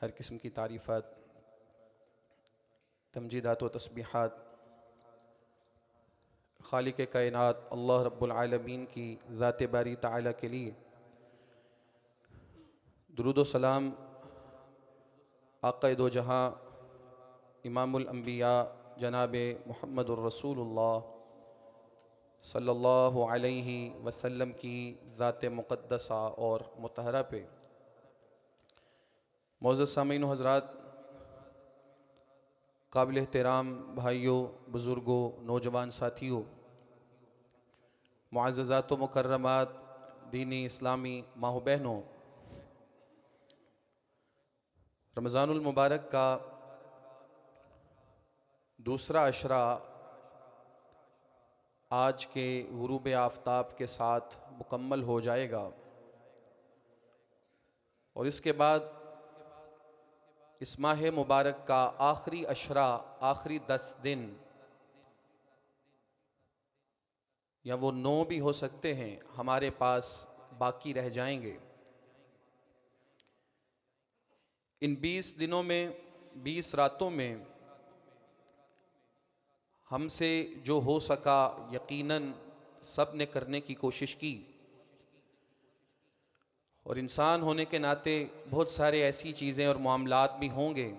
हर किस्म की तारीफ़ात, तमजीदात व तस्बीहात खालिक कायनात अल्लाह रब्बुल आलमीन की ज़ात बारी ताला के लिए। दुरूद व सलाम आक़ा दो जहाँ इमामुल अंबिया जनाब मुहम्मदुर रसूलुल्लाह सल्लल्लाहु अलैहि वसल्लम की ज़ात मुक़द्दसा और मुतहरा पे। मौज़ूद सामीन व हज़रात, काबिल एहतराम भाइयों, बुज़ुर्गों, नौजवान साथियों, मुअज़्ज़ज़ात व मुकर्रमात, दीनी इस्लामी माँ बहनों, रमज़ानुल मुबारक का दूसरा अशरा आज के गुरूब आफ्ताब के साथ मुकम्मल हो जाएगा, और इसके बाद इस माह मुबारक का आखिरी अशरा, आखिरी 10 दिन या वो 9 भी हो सकते हैं, हमारे पास बाकी रह जाएंगे। इन 20 दिनों में, 20 रातों में हमसे जो हो सका यकीनन सब ने करने की कोशिश की। और इंसान होने के नाते बहुत सारे ऐसी चीज़ें और मामलात भी होंगे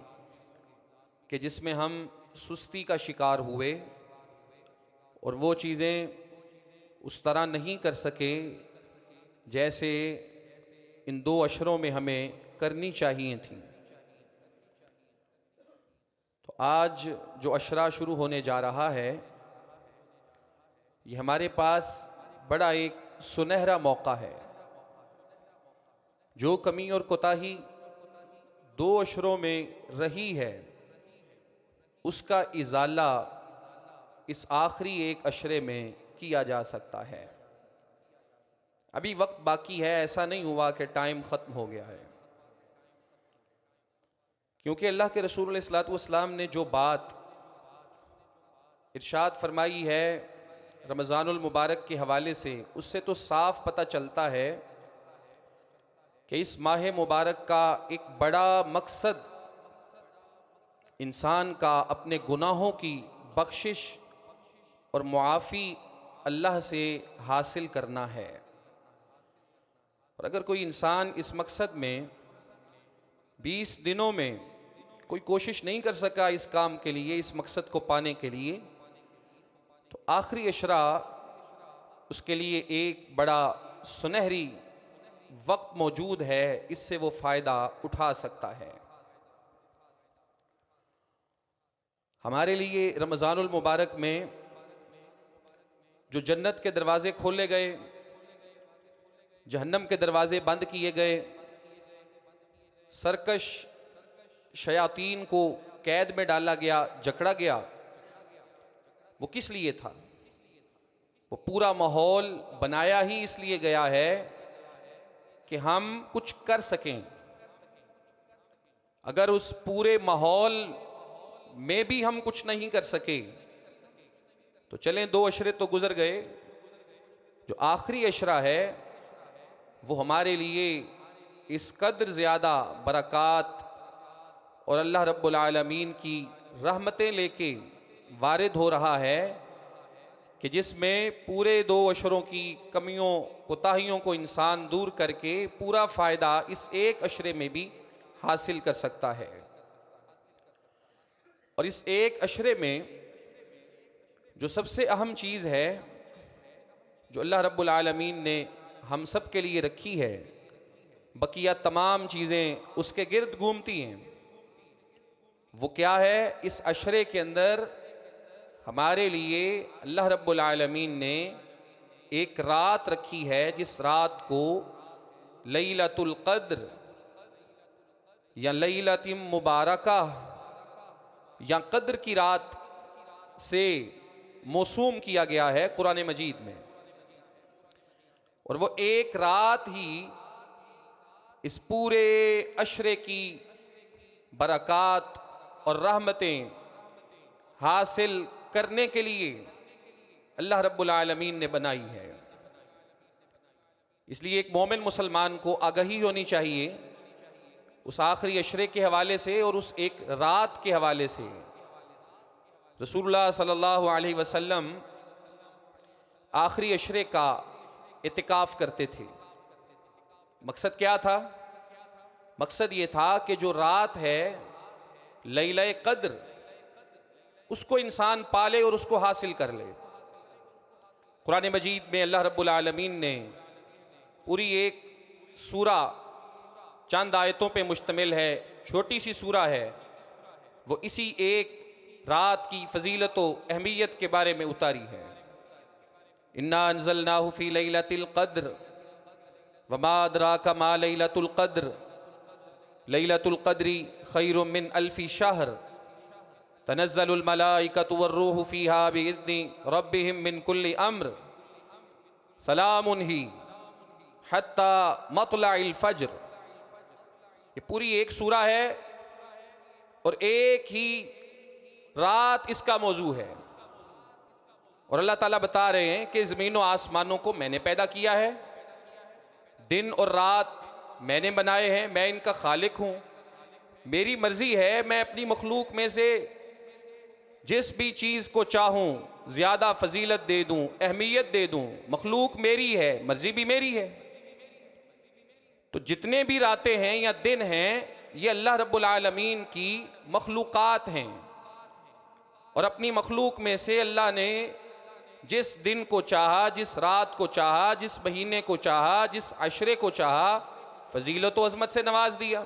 कि जिसमें हम सुस्ती का शिकार हुए और वो चीज़ें उस तरह नहीं कर सके जैसे इन 2 अशरों में हमें करनी चाहिए थी। तो आज जो अशरा शुरू होने जा रहा है, ये हमारे पास बड़ा एक सुनहरा मौका है। जो कमी और कोताही 2 अशरों में रही है, उसका इजाला इस आखिरी एक अशरे में किया जा सकता है। अभी वक्त बाकी है, ऐसा नहीं हुआ कि टाइम ख़त्म हो गया है। क्योंकि अल्लाह के रसूल अलैहिस्सलातु वस्सलाम ने जो बात इरशाद फरमाई है रमज़ानुल मुबारक के हवाले से, उससे तो साफ पता चलता है कि इस माह मुबारक का एक बड़ा मकसद इंसान का अपने गुनाहों की बख्शिश और मुआफ़ी अल्लाह से हासिल करना है। और अगर कोई इंसान इस मकसद में 20 दिनों में कोई कोशिश नहीं कर सका इस काम के लिए, इस मकसद को पाने के लिए, तो आखिरी अशरा उसके लिए एक बड़ा सुनहरी वक्त मौजूद है, इससे वो फ़ायदा उठा सकता है। हमारे लिए रमज़ानुल मुबारक में जो जन्नत के दरवाज़े खोले गए, जहन्नम के दरवाज़े बंद किए गए, सरकश शयातीन को कैद में डाला गया, जकड़ा गया, वो किस लिए था? वो पूरा माहौल बनाया ही इसलिए गया है कि हम कुछ कर सकें। अगर उस पूरे माहौल में भी हम कुछ नहीं कर सके तो चलें, 2 अशरे तो गुजर गए। जो आखिरी अशरा है वो हमारे लिए इस कदर ज़्यादा बरक़ात और अल्लाह रब्बुल आलमीन की रहमतें लेके वारिद हो रहा है कि जिसमें पूरे 2 अशरों की कमियों कोताहियों को इंसान दूर करके पूरा फ़ायदा इस एक अशरे में भी हासिल कर सकता है। और इस एक अशरे में जो सबसे अहम चीज़ है जो अल्लाह रब्बुल आलमीन ने हम सब के लिए रखी है, बकिया तमाम चीज़ें उसके गिर्द घूमती हैं। वो क्या है? इस अशरे के अंदर हमारे लिए अल्लाह रब्बुल आलमीन ने एक रात रखी है, जिस रात को लैलतुल क़द्र या लैलतुम मुबारका या क़द्र की रात से मौसूम किया गया है कुरान मजीद में। और वो एक रात ही इस पूरे अशरे की बरक़ात और रहमतें हासिल करने के लिए अल्लाह रब्बुल आलमीन ने बनाई है। इसलिए एक मोमिन मुसलमान को आगाही होनी चाहिए उस आखिरी अशरे के हवाले से और उस एक रात के हवाले से। रसूलुल्लाह सल्लल्लाहु अलैहि वसल्लम आखिरी अशरे का इतिकाफ़ करते थे। मकसद क्या था? मकसद ये था कि जो रात है लैला क़द्र, उसको इंसान पाले और उसको हासिल कर ले। कुरान मजीद में अल्लाह रब्बुल आलमीन ने पूरी एक सूरा चंद आयतों पे मुश्तमिल है, छोटी सी सूरा है, वो इसी एक रात की फजीलत व अहमियत के बारे में उतारी है। इन्ना अंज़लनाहु फ़ी लैलतिल क़द्र वमा अदराका मा लैलतुल क़द्र लैलतुल क़द्रि खैरुम मिन अल्फ़ि शहर तनज़्ज़लुल मलाइकतु वर्रूहु फ़ीहा बिइज़्नि रब्बिहिम मिन कुल्लि अम्र सलामुन ही हत्ता मत्लइल फ़ज्र। ये पूरी एक सूरा है और एक ही रात इसका मौजू है। और अल्लाह ताला बता रहे हैं कि ज़मीन और आसमानों को मैंने पैदा किया है, दिन और रात मैंने बनाए हैं, मैं इनका खालिक हूँ। मेरी मर्ज़ी है मैं अपनी मखलूक में से जिस भी चीज़ को चाहूँ ज़्यादा फजीलत दे दूँ, अहमियत दे दूँ। मखलूक मेरी है, मर्ज़ी भी मेरी है। तो जितने भी रातें हैं या दिन हैं, ये अल्लाह रब्बुल आलमीन की मखलूक़ात हैं। और अपनी मखलूक में से अल्लाह ने जिस दिन को चाहा, जिस रात को चाहा, जिस महीने को चाहा, जिस अशरे को चाहा, फजीलत व अज़मत से नवाज दिया।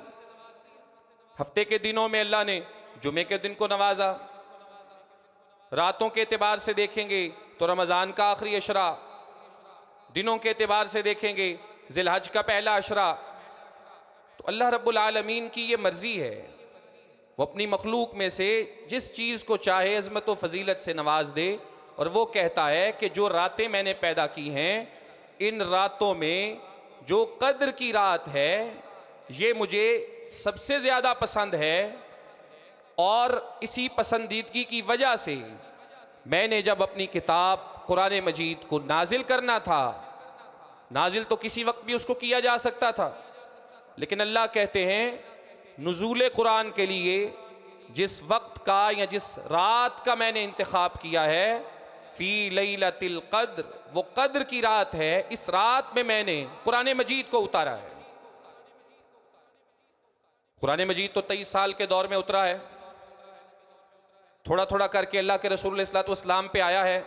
हफ्ते के दिनों में अल्लाह ने जुमे के दिन को नवाजा। रातों के एतबार से देखेंगे तो रमज़ान का आखिरी अशरा, दिनों के एतबार से देखेंगे ज़िलहज का पहला अशरा। तो अल्लाह रब्बुल आलमीन की ये मर्ज़ी है, वो अपनी मखलूक में से जिस चीज़ को चाहे अज़मत व फजीलत से नवाज दे। और वो कहता है कि जो रातें मैंने पैदा की हैं, इन रातों में जो कद्र की रात है ये मुझे सबसे ज़्यादा पसंद है। और इसी पसंदीदगी की वजह से मैंने जब अपनी किताब कुरान मजीद को नाजिल करना था, नाजिल तो किसी वक्त भी उसको किया जा सकता था, लेकिन अल्लाह कहते हैं नुज़ूल कुरान के लिए जिस वक्त का या जिस रात का मैंने इंतखाब किया है, फ़ी लैलतिल क़द्र, वो कद्र की रात है, इस रात में मैंने कुरान मजीद को उतारा है। कुरान मजीद तो 23 साल के दौर में उतरा है, थोड़ा थोड़ा करके अल्लाह के रसूल सल्लल्लाहु अलैहि वसल्लम पे आया है।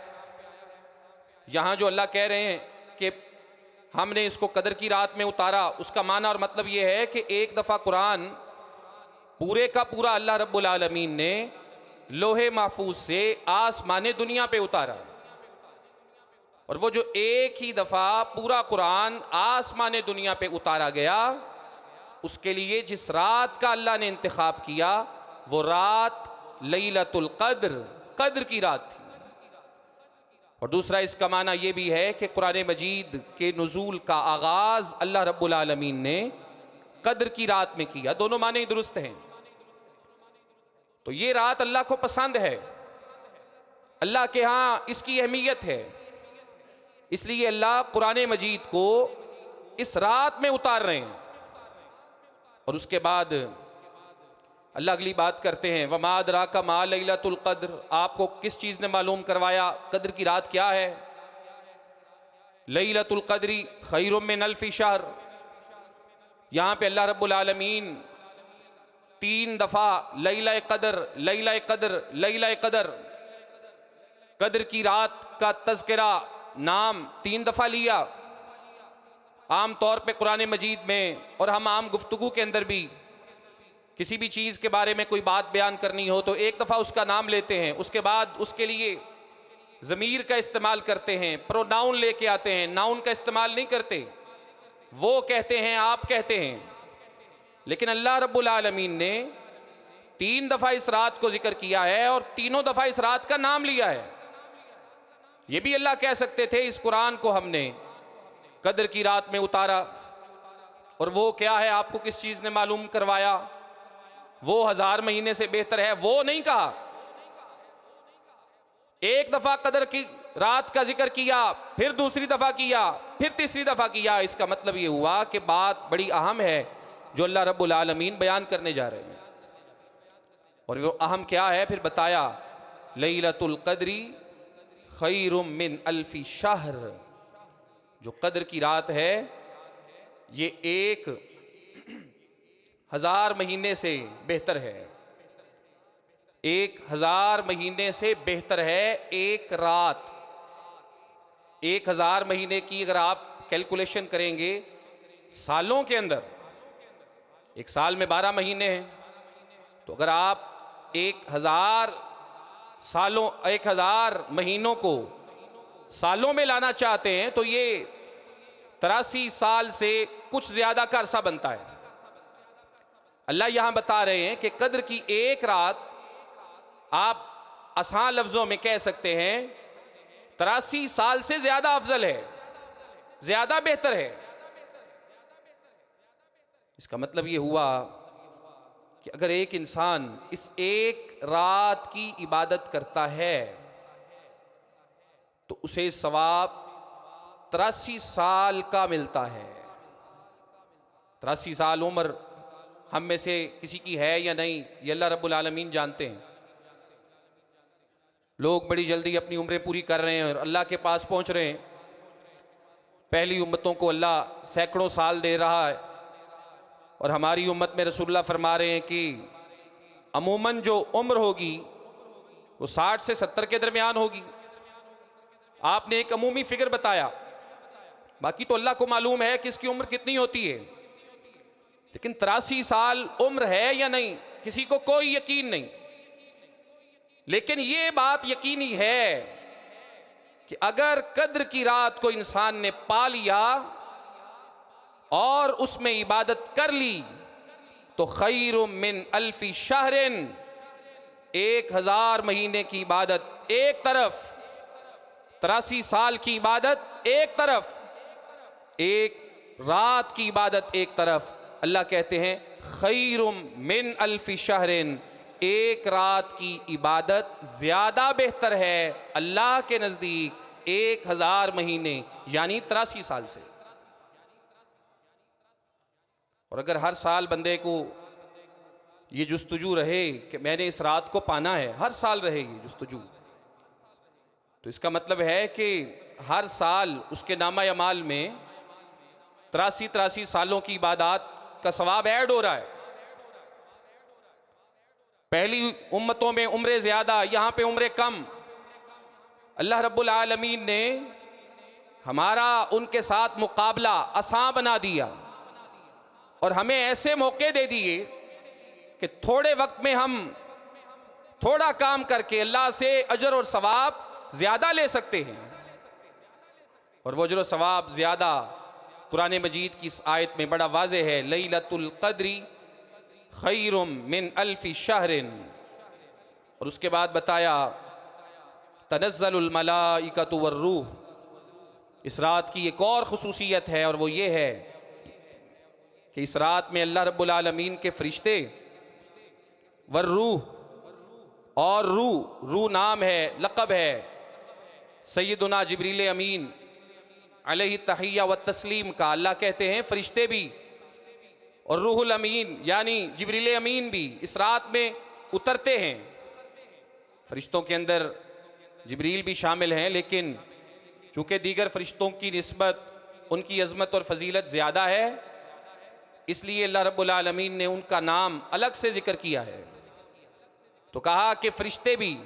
यहाँ जो अल्लाह कह रहे हैं कि हमने इसको कदर की रात में उतारा, उसका माना और मतलब ये है कि एक दफ़ा कुरान पूरे का पूरा अल्लाह रब्बुल आलमीन ने लोहे महफूज से आसमाने दुनिया पे उतारा। और वो जो एक ही दफ़ा पूरा कुरान आसमाने दुनिया पे उतारा गया, उसके लिए जिस रात का अल्लाह ने इंतखाब किया वो रात लैलतुल क़द्र, कद्र की रात थी। और दूसरा इसका माना ये भी है कि कुरान मजीद के नुज़ूल का आगाज़ अल्लाह रब्बुल आलमीन ने कद्र की रात में किया। दोनों माने ही दुरुस्त हैं। तो ये रात अल्लाह को पसंद है, अल्लाह के यहाँ इसकी अहमियत है, इसलिए अल्लाह कुरान मजीद को इस रात में उतार रहे हैं। और उसके बाद अल्लाह अगली बात करते हैं, वमा अदराका मा लैलतुल क़द्र, आपको किस चीज़ ने मालूम करवाया कद्र की रात क्या है। लैलतुल क़द्री खैरुम मिन अल्फ़ि शहर, यहाँ पे अल्लाह रब्बुल आलमीन 3 दफ़ा लैला क़द्र, लैला क़द्र, लैला क़द्र, कद्र की रात का तज़किरा नाम 3 दफ़ा लिया। आम तौर पे कुरान मजीद में और हम आम गुफ्तगू के अंदर भी किसी भी चीज़ के बारे में कोई बात बयान करनी हो तो एक दफ़ा उसका नाम लेते हैं, उसके बाद उसके लिए ज़मीर का इस्तेमाल करते हैं, प्रोनाउन लेके आते हैं, नाउन का इस्तेमाल नहीं करते। वो कहते हैं, आप कहते हैं। लेकिन अल्लाह रब्बुल आलमीन ने 3 दफ़ा इस रात को जिक्र किया है और तीनों दफ़ा इस रात का नाम लिया है। ये भी अल्लाह कह सकते थे इस कुरान को हमने कद्र की रात में उतारा, और वो क्या है आपको किस चीज़ ने मालूम करवाया, वो 1000 महीने से बेहतर है, वो नहीं कहा। एक दफ़ा कद्र की रात का जिक्र किया, फिर दूसरी दफ़ा किया, फिर तीसरी दफ़ा किया। इसका मतलब ये हुआ कि बात बड़ी अहम है जो अल्लाह रब्बुल आलमीन बयान करने जा रहे हैं। और वो अहम क्या है फिर बताया, लैलतुल क़द्री खैरुम मिन अल्फ़ि शहर, जो कद्र की रात है ये 1000 महीने से बेहतर है। 1000 महीने से बेहतर है एक रात। 1000 महीने की अगर आप कैलकुलेशन करेंगे सालों के अंदर, एक साल में 12 महीने हैं, तो अगर आप 1000 महीनों को सालों में लाना चाहते हैं तो ये 83 साल से कुछ ज्यादा का अरसा बनता है। अल्लाह यहां बता रहे हैं कि कद्र की एक रात आप आसान लफ्जों में कह सकते हैं 83 साल से ज्यादा अफजल है, ज्यादा बेहतर है। इसका मतलब यह हुआ कि अगर एक इंसान इस एक रात की इबादत करता है तो उसे सवाब 83 साल का मिलता है। 83 साल उम्र हम में से किसी की है या नहीं, ये अल्लाह रब्बुल आलमीन जानते हैं। लोग बड़ी जल्दी अपनी उम्रें पूरी कर रहे हैं और अल्लाह के पास पहुंच रहे हैं। पहली उम्मतों को अल्लाह सैकड़ों साल दे रहा है और हमारी उम्मत में रसूलुल्लाह फरमा रहे हैं कि अमूमन जो उम्र होगी वो 60 से 70 के दरमियान होगी। आपने एक अमूमी फिगर बताया, बाकी तो अल्लाह को मालूम है कि इसकी उम्र कितनी होती है, लेकिन 83 साल उम्र है या नहीं किसी को कोई यकीन नहीं। लेकिन ये बात यकीनी है कि अगर कद्र की रात को इंसान ने पा लिया और उसमें इबादत कर ली तो खैरुम मिन अल्फी शहरिन, 1000 महीने की इबादत एक तरफ, 83 साल की इबादत एक तरफ, एक रात की इबादत एक तरफ। अल्लाह कहते हैं खैरुम मिन अल्फी शहरिन, एक रात की इबादत ज्यादा बेहतर है अल्लाह के नजदीक 1000 महीने यानी 83 साल से। और अगर हर साल बंदे को ये जुस्तजू रहे कि मैंने इस रात को पाना है, हर साल रहे ये जुस्तजू, तो इसका मतलब है कि हर साल उसके नामा अमाल में 83 सालों की इबादत का सवाब ऐड हो रहा है। पहली उम्मतों में उम्रें ज्यादा, यहां पे उम्रें कम। अल्लाह रब्बुल आलमीन ने हमारा उनके साथ मुकाबला आसान बना दिया और हमें ऐसे मौके दे दिए कि थोड़े वक्त में हम थोड़ा काम करके अल्लाह से अजर और सवाब ज्यादा ले सकते हैं। और वो अजर और सवाब ज्यादा कुरान मजीद की इस आयत में बड़ा वाज़ेह है, लैलतुल क़द्री खैरुम मिन अल्फी शहरिन। और उसके बाद बताया तनज़्ज़लुल मलाइकतु वर्रूह, इस रात की एक और ख़ुसूसियत है और वो ये है कि इस रात में अल्लाह रब्बुल आलमीन के फरिश्ते वर्रूह, और रूह नाम है, लक़ब है सैयदुना जिब्रील अमीन अलैहि तहिया व तस्लीम का। अल्लाह कहते हैं फरिश्ते भी और रूहुल अमीन यानी जिब्रील अमीन भी इस रात में उतरते हैं। फरिश्तों के अंदर जिब्रील भी शामिल हैं, लेकिन चूंकि दीगर फरिश्तों की निस्बत उनकी अज़मत और फजीलत ज़्यादा है, इसलिए अल्लाह रब्बुल आलमीन ने उनका नाम अलग से जिक्र किया है। तो कहा कि फरिश्ते भी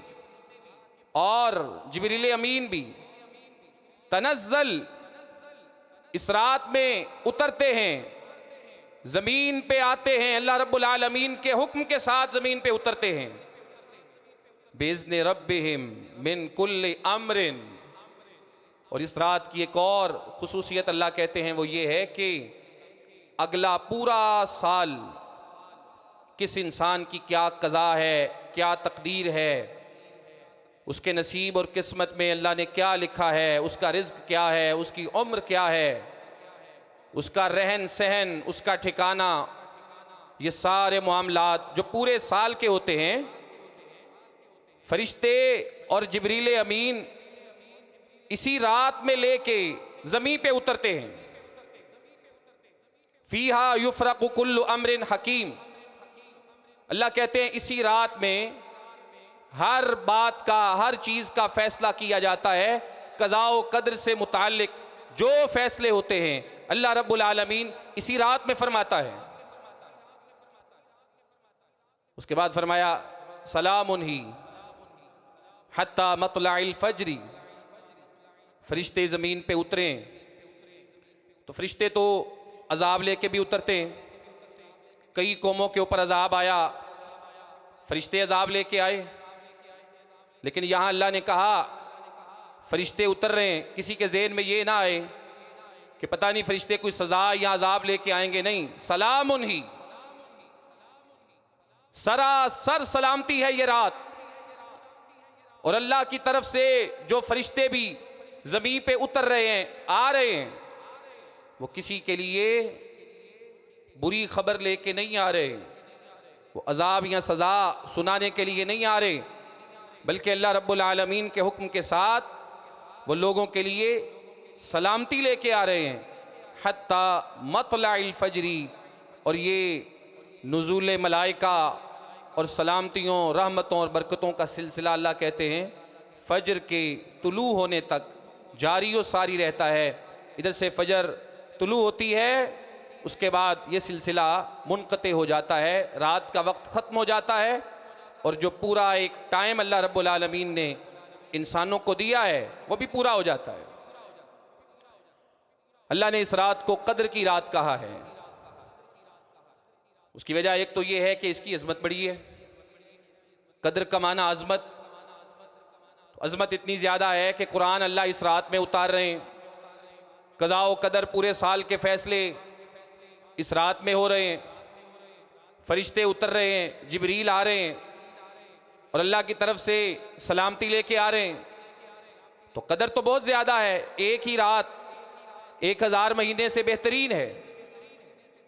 और जिब्रील अमीन भी तनज़्ज़ल, इस रात में उतरते हैं, जमीन पे आते हैं, अल्लाह रब्बुल आलमीन के हुक्म के साथ जमीन पे उतरते हैं। बिइज़्नि रब्बिहिम मिन कुल्लि अम्रिन। और इस रात की एक और खुसूसियत अल्लाह कहते हैं वो ये है कि अगला पूरा साल किस इंसान की क्या कज़ा है, क्या तकदीर है, उसके नसीब और किस्मत में अल्लाह ने क्या लिखा है, उसका रिज़्क़ क्या है, उसकी उम्र क्या है, उसका रहन सहन, उसका ठिकाना, ये सारे मामलात जो पूरे साल के होते हैं, फरिश्ते और जिब्रील अमीन इसी रात में लेके ज़मीन पे उतरते हैं। फ़ीहा युफ़रक़ु कुल्लु अम्रिन हकीम, अल्लाह कहते हैं इसी रात में हर बात का, हर चीज़ का फैसला किया जाता है। क़ज़ा व क़द्र से मुताल्लिक़ जो फैसले होते हैं अल्लाह रब्बुल आलमीन इसी रात में फरमाता है। उसके बाद फरमाया सलामुन ही हत्ता मतलअल फज्री, फरिश्ते ज़मीन पे उतरे। तो फरिश्ते तो अजाब लेके भी उतरते हैं। कई कौमों के ऊपर अजाब आया, फरिश्ते अजाब लेके आए, लेकिन यहाँ अल्लाह ने कहा फरिश्ते उतर रहे हैं, किसी के ज़हन में ये ना आए कि पता नहीं फरिश्ते कोई सज़ा या अजाब लेके आएंगे। नहीं, सलामुन ही, सरासर सलामती है ये रात। और अल्लाह की तरफ से जो फरिश्ते भी ज़मीन पे उतर रहे हैं, आ रहे हैं, वो किसी के लिए बुरी खबर लेके नहीं आ रहे, वो अजाब या सज़ा सुनाने के लिए नहीं आ रहे, बल्कि अल्लाह रब्बुल आलमीन के हुक्म के साथ वो लोगों के लिए सलामती लेके आ रहे हैं, हत्ता मतलाइल फजरी। और ये नुज़ूल मलाइका और सलामतियों, रहमतों और बरकतों का सिलसिला अल्लाह कहते हैं फ़जर के तुलू होने तक जारी व सारी रहता है। इधर से फ़जर तुलू होती है, उसके बाद ये सिलसिला मुनक़ते हो जाता है, रात का वक्त ख़त्म हो जाता है, और जो पूरा एक टाइम अल्लाह रब्बुल आलमीन ने इंसानों को दिया है वो भी पूरा हो जाता है। अल्लाह ने इस रात को कद्र की रात कहा है। उसकी वजह एक तो ये है कि इसकी अज़मत बड़ी है। कद्र का माना अज़मत, तो अज़मत इतनी ज़्यादा है कि कुरान अल्लाह इस रात में उतार रहे हैं। क़ज़ा व क़दर, पूरे साल के फ़ैसले इस रात में हो रहे हैं। फ़रिश्ते उतर रहे हैं, जिब्रील आ रहे हैं और अल्लाह की तरफ से सलामती लेके आ रहे हैं। तो कदर तो बहुत ज़्यादा है। एक ही रात 1000 महीने से बेहतरीन है।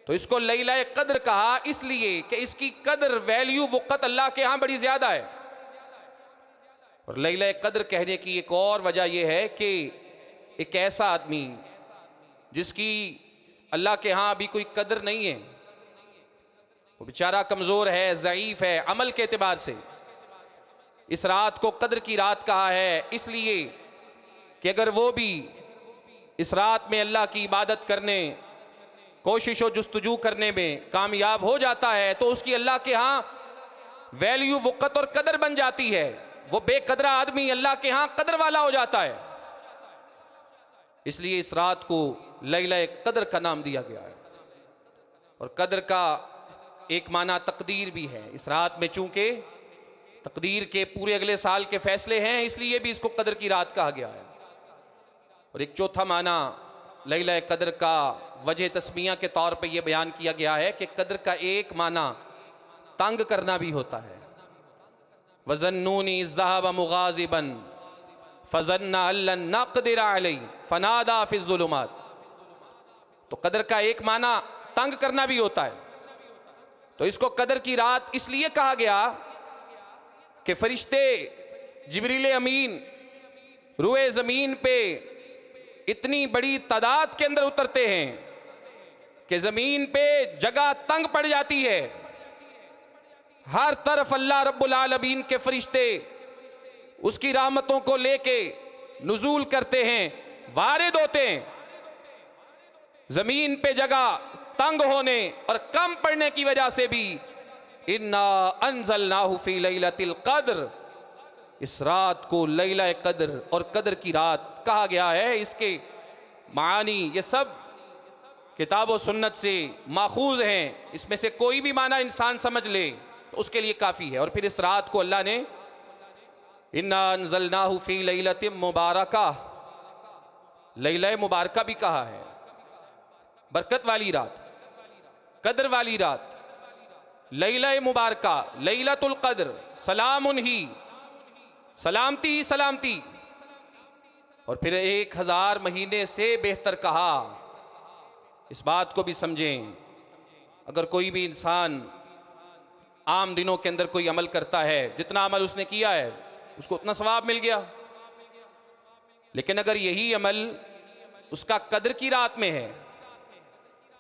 तो इसको लैला कद्र कहा इसलिए कि इसकी कद्र, वैल्यू, वक़्त अल्लाह के यहाँ बड़ी ज़्यादा है। और लैला कद्र कहने की एक और वजह यह है कि एक ऐसा आदमी जिसकी अल्लाह के यहाँ अभी कोई कद्र नहीं है, वो बेचारा कमज़ोर है, ज़ईफ़ है अमल के एतबार से, इस रात को कद्र की रात कहा है इसलिए कि अगर वो भी इस रात में अल्लाह की इबादत करने, कोशिश व जुस्तजू करने में कामयाब हो जाता है तो उसकी अल्लाह के यहाँ वैल्यू, वक़्त और कदर बन जाती है। वो बेकदरा आदमी अल्लाह के यहाँ कदर वाला हो जाता है। इसलिए इस रात को लैला कद्र का नाम दिया गया है। और कद्र का एक माना तकदीर भी है। इस रात में चूंकि तकदीर के पूरे अगले साल के फैसले हैं, इसलिए भी इसको कद्र की रात कहा गया है। और एक चौथा माना लैला कद्र का वजह तस्मिया के तौर पे यह बयान किया गया है कि कद्र का एक माना तंग करना भी होता है। वज़न्नूनी ज़हब मुग़ाज़िबन फ़ज़न्ना अल्लन नक़दिर अलैहि फ़नादा फ़िज़्ज़ुलुमात। तो कद्र का एक माना तंग करना भी होता है। तो इसको कद्र की रात इसलिए कहा गया कि फरिश्ते जिब्रील अमीन रुए ज़मीन पे इतनी बड़ी तादाद के अंदर उतरते हैं कि ज़मीन पे जगह तंग पड़ जाती है। हर तरफ अल्लाह रब्बुल आलमीन के फरिश्ते उसकी रहमतों को लेके नुज़ूल करते हैं, वारिद होते हैं। ज़मीन पे जगह तंग होने और कम पड़ने की वजह से भी इन्ना अंज़लनाहु फ़ी लैलतिल क़द्र, इस रात को लैला कद्र और कद्र की रात कहा गया है। इसके मानी ये सब किताब व सुन्नत से माखूज हैं। इसमें से कोई भी माना इंसान समझ ले तो उसके लिए काफ़ी है। और फिर इस रात को अल्लाह ने इन्ना अंज़लनाहु फ़ी लैलतिन मुबारका, लैला मुबारका भी कहा है। बरकत वाली रात, कद्र वाली रात, लैला मुबारका, लैलतुल क़द्र, सलामुन ही, सलामती ही सलामती। और फिर 1000 महीने से बेहतर कहा। इस बात को भी समझें, अगर कोई भी इंसान आम दिनों के अंदर कोई अमल करता है, जितना अमल उसने किया है उसको उतना सवाब मिल गया। लेकिन अगर यही अमल उसका कद्र की रात में है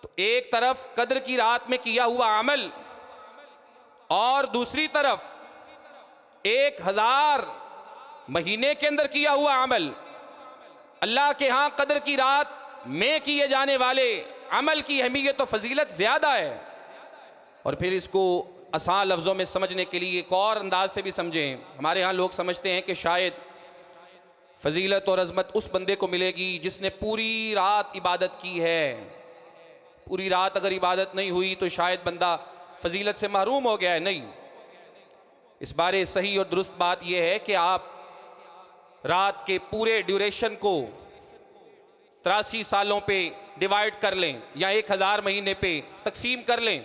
तो एक तरफ कद्र की रात में किया हुआ अमल और दूसरी तरफ 1000 महीने के अंदर किया हुआ अमल, अल्लाह के यहाँ कद्र की रात में किए जाने वाले अमल की अहमियत और फजीलत ज़्यादा है। और फिर इसको आसान लफ्ज़ों में समझने के लिए एक और अंदाज से भी समझें। हमारे यहाँ लोग समझते हैं कि शायद फजीलत और अज़मत उस बंदे को मिलेगी जिसने पूरी रात इबादत की है। पूरी रात अगर इबादत नहीं हुई तो शायद बंदा फजीलत से महरूम हो गया है। नहीं, इस बारे सही और दुरुस्त बात यह है कि आप रात के पूरे ड्यूरेशन को 83 सालों पे डिवाइड कर लें या 1000 महीने पे तकसीम कर लें।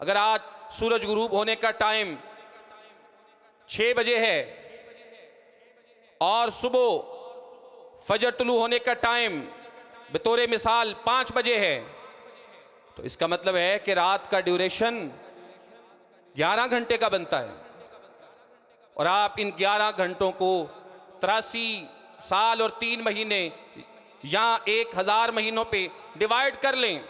अगर आज सूरज गुरूब होने का टाइम 6 बजे है और सुबह फजर तुलू होने का टाइम बतौर मिसाल 5 बजे है, तो इसका मतलब है कि रात का ड्यूरेशन 11 घंटे का बनता है। और आप इन 11 घंटों को 83 साल और 3 महीने या 1000 महीनों पे डिवाइड कर लें,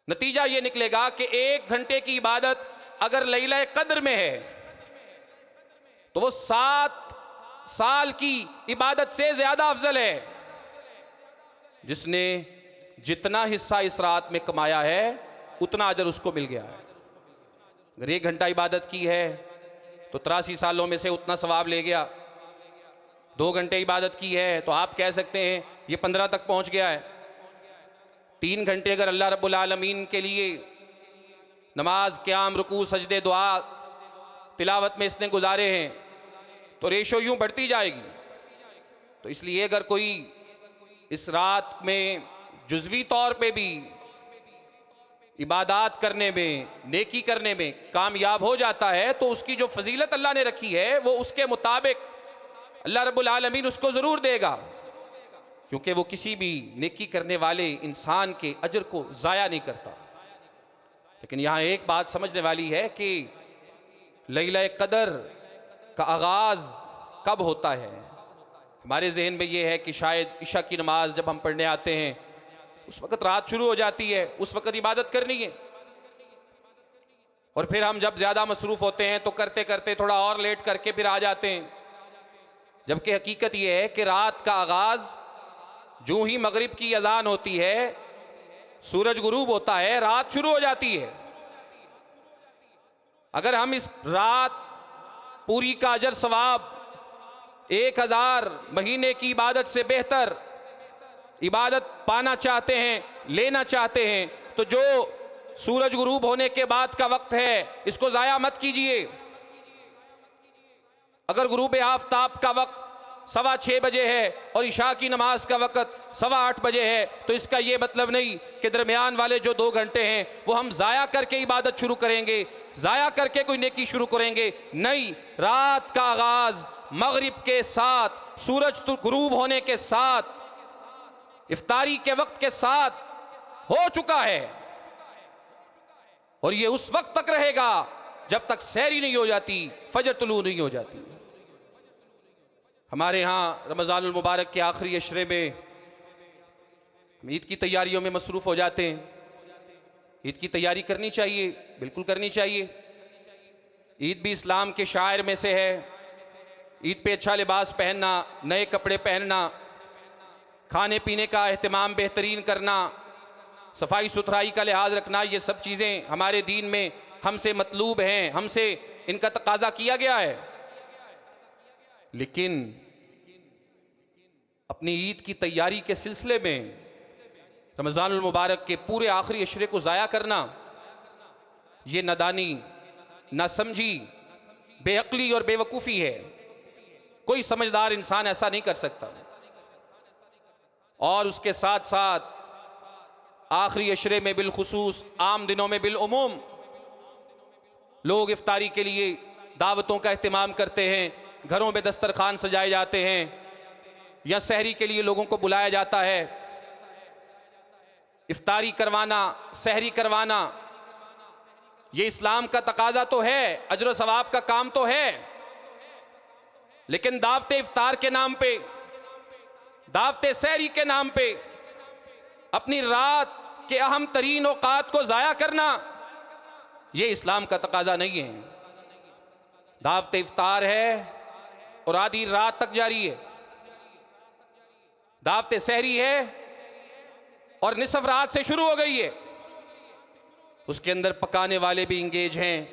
नतीजा ये निकलेगा कि 1 घंटे की इबादत अगर लैला कद्र में है तो वो 7 साल की इबादत से ज्यादा अफजल है। जिसने जितना हिस्सा इस रात में कमाया है उतना अजर उसको मिल गया है। अगर 1 घंटा इबादत की है तो 83 सालों में से उतना सवाब ले गया। 2 घंटे इबादत की है तो आप कह सकते हैं ये 15 तक पहुंच गया है। 3 घंटे अगर अल्लाह रब्बुल आलमीन के लिए नमाज, क़याम, रुकू, सजदे, दुआ, तिलावत में इसने गुजारे हैं तो रेशो यूं बढ़ती जाएगी। तो इसलिए अगर कोई इस रात में जुज़वी तौर पे भी इबादात करने में, नेकी करने में कामयाब हो जाता है तो उसकी जो फजीलत अल्लाह ने रखी है वो उसके मुताबिक अल्लाह रब्बुल आलमीन उसको ज़रूर देगा, क्योंकि वो किसी भी नेकी करने वाले इंसान के अजर को ज़ाया नहीं करता। लेकिन यहाँ एक बात समझने वाली है कि लैला कदर का आगाज़ कब होता है। हमारे जहन में ये है कि शायद इशा की नमाज जब हम पढ़ने आते हैं उस वक़्त रात शुरू हो जाती है, उस वक़्त इबादत करनी है, और फिर हम जब ज़्यादा मसरूफ़ होते हैं तो करते करते थोड़ा और लेट करके फिर आ जाते हैं। जबकि हकीकत यह है कि रात का आगाज़ जो ही मगरिब की अजान होती है, सूरज गुरूब होता है, रात शुरू हो जाती है। अगर हम इस रात पूरी का अजर सवाब 1000 महीने की इबादत से बेहतर इबादत पाना चाहते हैं, लेना चाहते हैं, तो जो सूरज गुरूब होने के बाद का वक्त है इसको ज़ाया मत कीजिए। अगर गुरूब आफताब का वक्त 6:15 बजे है और इशा की नमाज का वक्त 8:15 बजे है तो इसका ये मतलब नहीं कि दरमियान वाले जो 2 घंटे हैं वो हम ज़ाया करके इबादत शुरू करेंगे, ज़ाया करके कोई नेकी शुरू करेंगे। नहीं, रात का आगाज़ मगरिब के साथ, सूरज गुरूब होने के साथ, इफ्तारी के वक्त के साथ हो चुका है, और ये उस वक्त तक रहेगा जब तक सहरी नहीं हो जाती, फजर तुलू नहीं हो जाती। हमारे यहाँ रमज़ानुल मुबारक के आखिरी अशरे में ईद की तैयारियों में मसरूफ़ हो जाते हैं। ईद की तैयारी करनी चाहिए, बिल्कुल करनी चाहिए। ईद भी इस्लाम के शायर में से है। ईद पे अच्छा लिबास पहनना, नए कपड़े पहनना, खाने पीने का एहतमाम बेहतरीन करना, सफाई सुथराई का लिहाज रखना, ये सब चीज़ें हमारे दीन में हमसे मतलूब हैं, हमसे इनका तकाजा किया गया है। लेकिन अपनी ईद की तैयारी के सिलसिले में रमज़ानुल मुबारक के पूरे आखिरी अशरे को ज़ाया करना, ये नादानी, नासमझी, बेअक्ली और बेवकूफ़ी है। कोई समझदार इंसान ऐसा नहीं कर सकता। और उसके साथ साथ आखिरी अशरे में बिलखुसूस, आम दिनों में बिलउमूम लोग इफ्तारी के लिए दावतों का एहतमाम करते हैं, घरों में दस्तरखान सजाए जाते हैं, या सहरी के लिए लोगों को बुलाया जाता है। इफ्तारी करवाना, सहरी करवाना, ये इस्लाम का तकाजा तो है, अजर व सवाब का काम तो है, लेकिन दावते इफ्तार के नाम पे, दावते सहरी के नाम पे अपनी रात के अहम तरीन औकात को ज़ाया करना, ये इस्लाम का तकाजा नहीं है। दावते इफ्तार है और आधी रात तक जारी है। दावते सहरी है और निसफ रात से शुरू हो गई है। उसके अंदर पकाने वाले भी इंगेज हैं,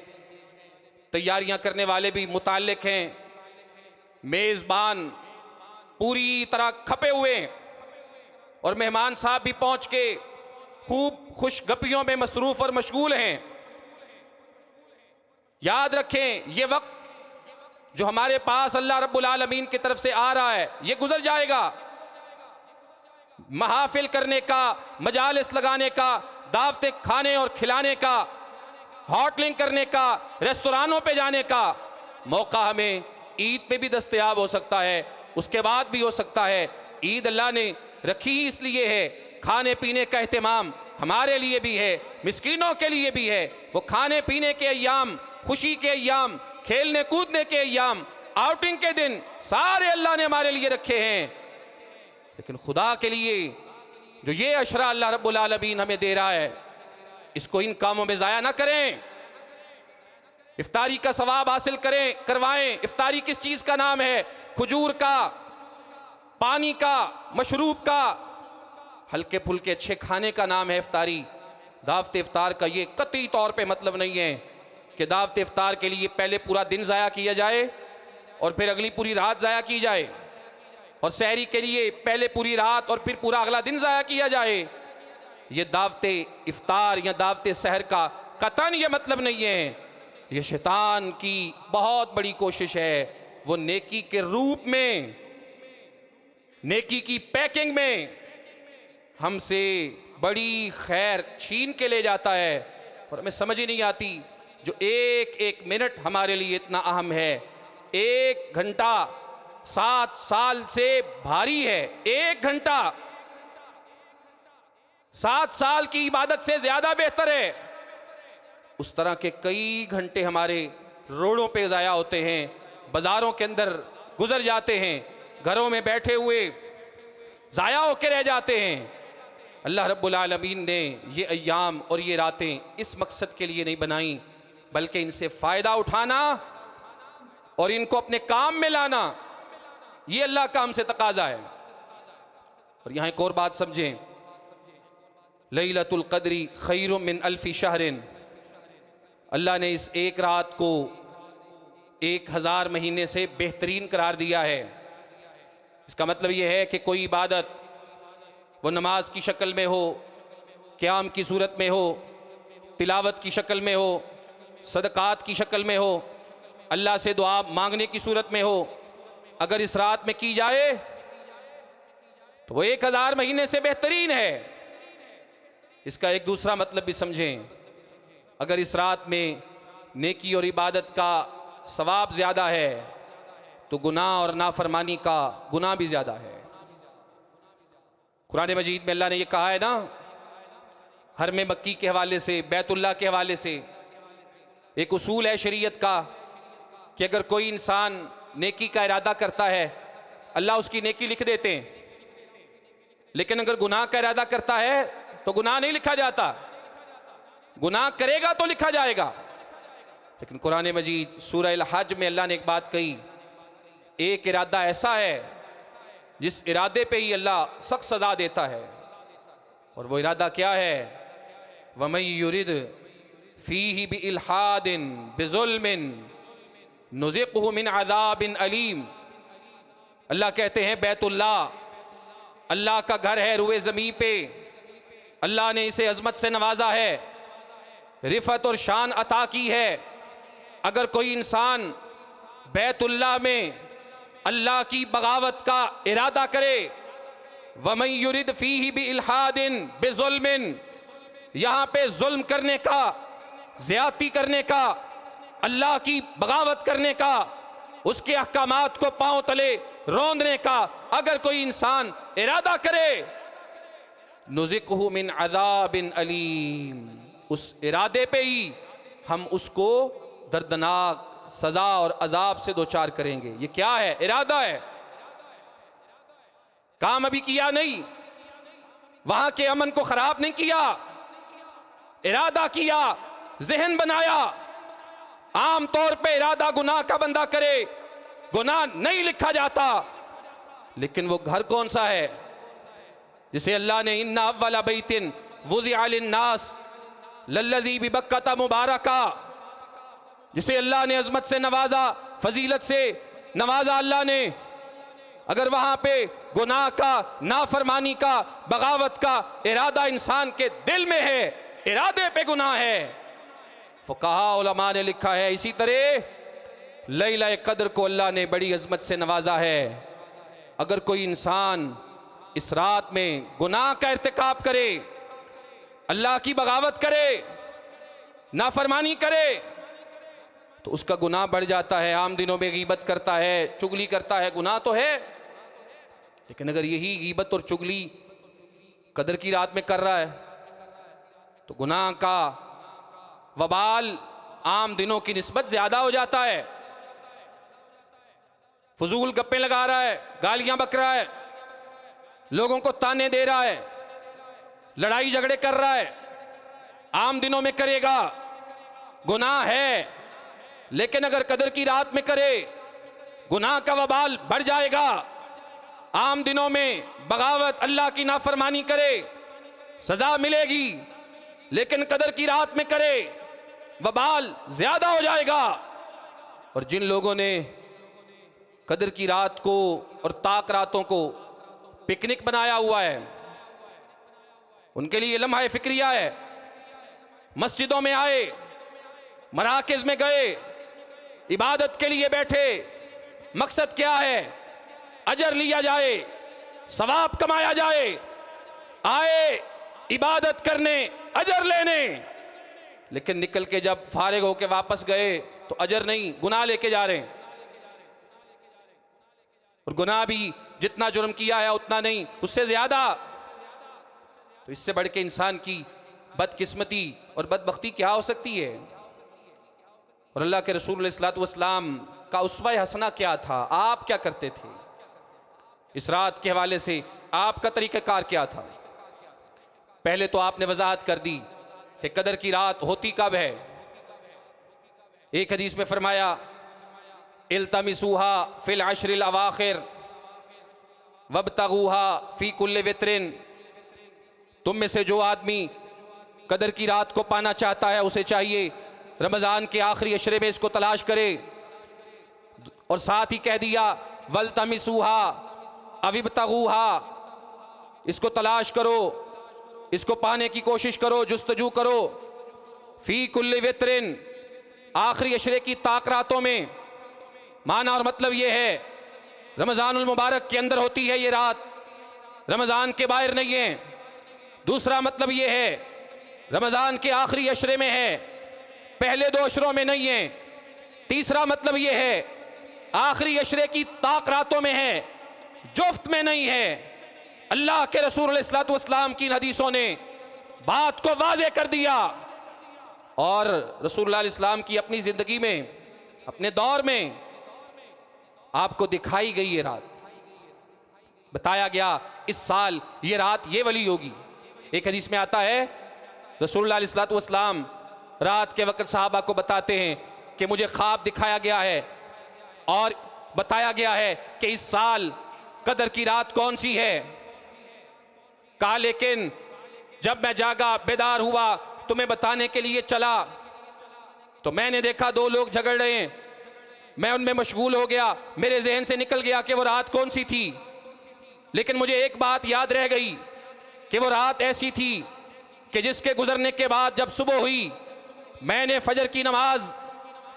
तैयारियां करने वाले भी मुताल्लिक हैं, मेज़बान पूरी तरह खपे हुए हैं, और मेहमान साहब भी पहुंच के खूब खुशगपियों में मसरूफ़ और मशगूल हैं। याद रखें, ये वक्त जो हमारे पास अल्लाह रब्बुल आलमीन की तरफ से आ रहा है ये गुजर जाएगा। महाफिल करने का, मजालिस लगाने का, दावतें खाने और खिलाने का, होटलिंग करने का, रेस्तोरानों पे जाने का मौका हमें ईद पे भी दस्तयाब हो सकता है, उसके बाद भी हो सकता है। ईद अल्लाह ने रखी ही इसलिए है, खाने पीने का एहतमाम हमारे लिए भी है, मिस्कीनों के लिए भी है। वो खाने पीने के अय्याम खुशी के अय्याम, खेलने कूदने के अय्याम, आउटिंग के दिन सारे अल्लाह ने हमारे लिए रखे हैं। लेकिन खुदा के लिए जो ये अशरा अल्लाह रब्बुल आलमीन हमें दे रहा है, इसको इन कामों में ज़ाया ना करें। इफ्तारी का सवाब हासिल करें, करवाएं। इफ्तारी किस चीज़ का नाम है? खजूर का, पानी का, मशरूब का, हल्के फुल्के अच्छे खाने का नाम है इफ्तारी। दावत इफ्तार का ये कतई तौर पे मतलब नहीं है कि दावत इफ्तार के लिए पहले पूरा दिन ज़ाया किया जाए और फिर अगली पूरी रात ज़ाया की जाए, और सहरी के लिए पहले पूरी रात और फिर पूरा अगला दिन ज़ाया किया जाए। ये दावत इफ्तार या दावत सहर का कतन ये मतलब नहीं है। ये शैतान की बहुत बड़ी कोशिश है, वो नेकी के रूप में, नेकी की पैकिंग में हमसे बड़ी खैर छीन के ले जाता है, और हमें समझ ही नहीं आती। जो एक एक मिनट हमारे लिए इतना अहम है, 1 घंटा 7 साल से भारी है। 1 घंटा 7 साल की इबादत से ज्यादा बेहतर है। उस तरह के कई घंटे हमारे रोडों पे ज़ाया होते हैं, बाज़ारों के अंदर गुजर जाते हैं, घरों में बैठे हुए ज़ाया होकर रह जाते हैं। अल्लाह रब्बुल आलमीन ने ये अय्याम और ये रातें इस मकसद के लिए नहीं बनाई, बल्कि इनसे फ़ायदा उठाना और इनको अपने काम में लाना, ये अल्लाह का हमसे तकाज़ा है। और यहाँ एक और बात समझें, लैलतुल क़द्री खैरुम मिन अल्फ़ि शहरिन, अल्लाह ने इस एक रात को 1000 महीने से बेहतरीन करार दिया है। इसका मतलब यह है कि कोई इबादत वो नमाज की शक्ल में हो, क़याम की सूरत में हो, तिलावत की शक्ल में हो, सदक़ात की शक्ल में हो, अल्लाह से दुआ मांगने की सूरत में हो, अगर इस रात में की जाए तो वो 1000 महीने से बेहतरीन है। इसका एक दूसरा मतलब भी समझें, अगर इस रात में नेकी और इबादत का सवाब ज़्यादा है तो गुनाह और नाफरमानी का गुनाह भी ज़्यादा है। कुरान मजीद में अल्लाह ने ये कहा है ना, हरम मक्की के हवाले से, बैतुल्लाह के हवाले से एक उसूल है शरीयत का कि अगर कोई इंसान नेकी का इरादा करता है, अल्लाह उसकी नेकी लिख देते हैं, लेकिन अगर गुनाह का इरादा करता है तो गुनाह नहीं लिखा जाता। गुनाह करेगा तो लिखा जाएगा। लेकिन कुरान मजीद सूरह अल-हज में अल्लाह ने एक बात कही, एक इरादा ऐसा है जिस इरादे पे ही अल्लाह सख्त सजा देता है, और वो इरादा क्या है? वमन युरिद फीही बिइल्हादिन बिजुल्मिन नुज़िक़हु मिन अज़ाबिन अलीम। अल्लाह कहते हैं बैतुल्लाह अल्लाह का घर है रुए ज़मीन पे, अल्लाह ने इसे अज़मत से नवाजा है, रिफ़त और शान अता की है। अगर कोई इंसान बैतुल्लाह में अल्लाह की बगावत का इरादा करे, वमन युरिद फीही बिइल्हादिन बिजुल्मिन, यहाँ पे जुल्म करने का, ज़्यादती करने का, अल्लाह की बगावत करने का, उसके अहकामात को पांव तले रौंदने का अगर कोई इंसान इरादा करे, नुज़िक़हु मिन अज़ाबिन अलीम, उस इरादे पे ही हम उसको दर्दनाक सजा और अजाब से दो चार करेंगे। ये क्या है? इरादा है। काम अभी किया नहीं, वहां के अमन को खराब नहीं किया, इरादा किया, जहन बनाया। आम तौर पे इरादा गुनाह का बंदा करे, गुनाह नहीं लिखा जाता, लेकिन वो घर कौन सा है जिसे अल्लाह ने इन्ना अव्वला बैतिन वुज़िअ लिन्नास लल्लज़ी बिबक्कता मुबारका, जिसे अल्लाह ने अजमत से नवाजा, फजीलत से नवाजा अल्लाह ने, अगर वहां पे गुनाह का, नाफरमानी का, बगावत का इरादा इंसान के दिल में है, इरादे पे गुनाह है। फुक़हा उलमा ने लिखा है इसी तरह लैला कद्र को अल्लाह ने बड़ी अजमत से नवाजा है। अगर कोई इंसान इस रात में गुनाह का इर्तिकाब करे, अल्लाह की बगावत करे, नाफरमानी करे, तो उसका गुनाह बढ़ जाता है। आम दिनों में गीबत करता है, चुगली करता है, गुनाह तो है, लेकिन अगर यही गीबत और चुगली कदर की रात में कर रहा है तो गुनाह का वबाल आम दिनों की निस्बत ज्यादा हो जाता है। फजूल गप्पे लगा रहा है, गालियां बक रहा है, लोगों को ताने दे रहा है, लड़ाई झगड़े कर रहा है, आम दिनों में करेगा, गुनाह है। लेकिन अगर कदर की रात में करे, गुनाह का वबाल बढ़ जाएगा। आम दिनों में बगावत, अल्लाह की नाफरमानी करे, सजा मिलेगी, लेकिन कदर की रात में करे, वबाल ज्यादा हो जाएगा। और जिन लोगों ने कदर की रात को और ताक रातों को पिकनिक बनाया हुआ है, उनके लिए लम्हा फिक्रिया है। मस्जिदों में आए, मराकिज में गए, इबादत के लिए बैठे, मकसद क्या है? अजर लिया जाए, सवाब कमाया जाए। आए इबादत करने, अजर लेने, लेकिन निकल के जब फारिग होके वापस गए तो अजर नहीं, गुनाह लेके जा रहे हैं। और गुनाह भी जितना जुर्म किया है उतना नहीं, उससे ज्यादा। तो इससे बढ़ के इंसान की बदकिस्मती और बदबख्ती क्या हो सकती है? और अल्लाह के रसूल सल्लल्लाहु अलैहि वसल्लम का उसवा हसना क्या था? आप क्या करते थे? इस रात के हवाले से आपका तरीक़ाकार क्या था? पहले तो आपने वजाहत कर दी कि कदर की रात होती कब है। एक हदीस में फरमाया, इल्तमिसूहा फिल अशरिल अवाखिर वब्तगूहा फी कुल्ल वित्रिन। तुम में से जो आदमी कदर की रात को पाना चाहता है, उसे चाहिए रमज़ान के आखिरी अशरे में इसको तलाश करे। और साथ ही कह दिया, वल्तमिसूहा अविब्तगूहा, इसको तलाश करो, इसको पाने की कोशिश करो, जुस्तजू करो। फी कुल्ल वित्रिन, आखिरी अशरे की ताक रातों में। माना और मतलब ये है, रमज़ानुल मुबारक के अंदर होती है ये रात, रमज़ान के बाहर नहीं है। दूसरा मतलब ये है, रमज़ान के आखिरी अशरे में है, पहले 2 अशरों में नहीं है। तीसरा मतलब ये है, आखिरी अशरे की ताक रातों में है, जुफ्त में नहीं है। अल्लाह के रसूल सल्लल्लाहु अलैहि वसल्लम की हदीसों ने बात को वाज़ेह कर दिया। और रसूलुल्लाह इस्लाम की अपनी ज़िंदगी में, अपने दौर में आपको दिखाई गई ये रात, बताया गया इस साल ये रात ये वाली होगी। एक हदीस में आता है, रसूलुल्लाह सल्लल्लाहु अलैहि वसल्लम रात के वक़्त सहाबा को बताते हैं कि मुझे ख्वाब दिखाया गया है और बताया गया है कि इस साल कदर की रात कौन सी है। कहा, लेकिन जब मैं जागा, बेदार हुआ, तुम्हें बताने के लिए चला, तो मैंने देखा 2 लोग झगड़ रहे हैं। मैं उनमें मशगूल हो गया, मेरे जहन से निकल गया कि वो रात कौन सी थी। लेकिन मुझे एक बात याद रह गई कि वो रात ऐसी थी कि जिसके गुजरने के बाद जब सुबह हुई, मैंने फजर की नमाज